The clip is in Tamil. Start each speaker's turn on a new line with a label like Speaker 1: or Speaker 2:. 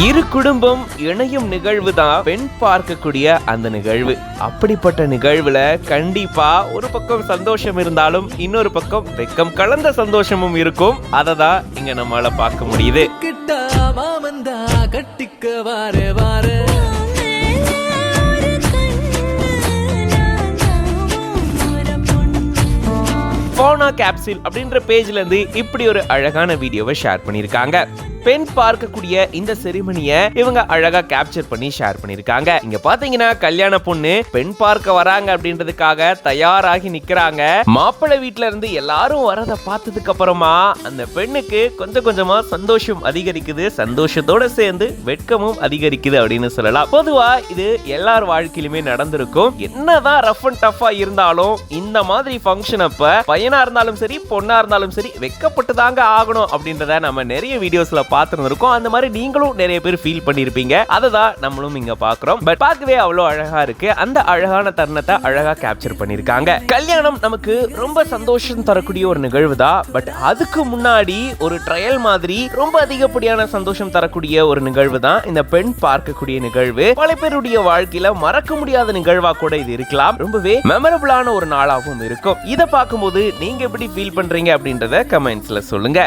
Speaker 1: இரு குடும்பம் இணையும் நிகழ்வு தான் பெண் பார்க்கக்கூடிய அந்த நிகழ்வு. அப்படிப்பட்ட நிகழ்வுல கண்டிப்பா ஒரு பக்கம் சந்தோஷம் இருந்தாலும் இன்னொரு பக்கம் வெக்கம் கலந்த சந்தோஷமும் இருக்கும். அதை தான் இங்க நம்மளால பார்க்க முடியுது. போனா கேப்சூல் அப்படின்ற பேஜ்ல இருந்து இப்படி ஒரு அழகான வீடியோவை ஷேர் பண்ணிருக்காங்க. பெண் பார்க்கக்கூடிய இந்த செரிமனிய இவங்க அழகா கேப்சர் பண்ணி ஷேர் பண்ணிருக்காங்க. இங்க பாத்தீங்கன்னா கல்யாண பொண்ணு பெண் பார்க்க வராங்க அப்படின்றதுக்காக தயாராகி நிக்கிறாங்க. மாப்பிள்ளை வீட்டுல இருந்து எல்லாரும் வரத பார்த்ததுக்கு அப்புறமா அந்த பெண்ணுக்கு கொஞ்சம் கொஞ்சமா சந்தோஷம் அதிகரிக்குது, சந்தோஷத்தோட சேர்ந்து வெட்கமும் அதிகரிக்குது அப்படின்னு சொல்லலாம். பொதுவா இது எல்லார் வாழ்க்கையிலுமே நடந்திருக்கும். என்னதான் ரஃப் அண்ட் டஃபா இருந்தாலும் இந்த மாதிரி ஃபங்க்ஷன் அப்ப பையனா இருந்தாலும் சரி பொண்ணா இருந்தாலும் சரி வெட்கப்பட்டு தாங்க ஆகணும் அப்படின்றத நம்ம நிறைய வீடியோஸ்ல பார்த்திருந்திருக்கோம். அந்த மாதிரி நீங்களும் நிறைய பேர் ஃபீல் பண்ணிருப்பீங்க. அதை தான் நம்மளும் இங்க பார்க்கிறோம். பட் பார்க்கவே அவ்வளோ அழகா இருக்கு. அந்த அழகான தருணத்தை அழகா கேப்சர் பண்ணிருக்காங்க. கல்யாணம் நமக்கு ரொம்ப சந்தோஷம் தரக்கூடிய ஒரு நிகழ்வு தான். பட் அதுக்கு முன்னாடி ஒரு ட்ரையல் மாதிரி ரொம்ப அதிகப்படியான சந்தோஷம் தரக்கூடிய ஒரு நிகழ்வு தான் இந்த பெண் பார்க்கக்கூடிய நிகழ்வு. பல பேருடைய வாழ்க்கையில மறக்க முடியாத நிகழ்வா கூட இது இருக்கலாம். ரொம்பவே மெமரபிளான ஒரு நாளாகவும் இருக்கும். இதை பார்க்கும்போது நீங்க எப்படி ஃபீல் பண்றீங்க அப்படின்றத கமெண்ட்ஸ்ல சொல்லுங்க.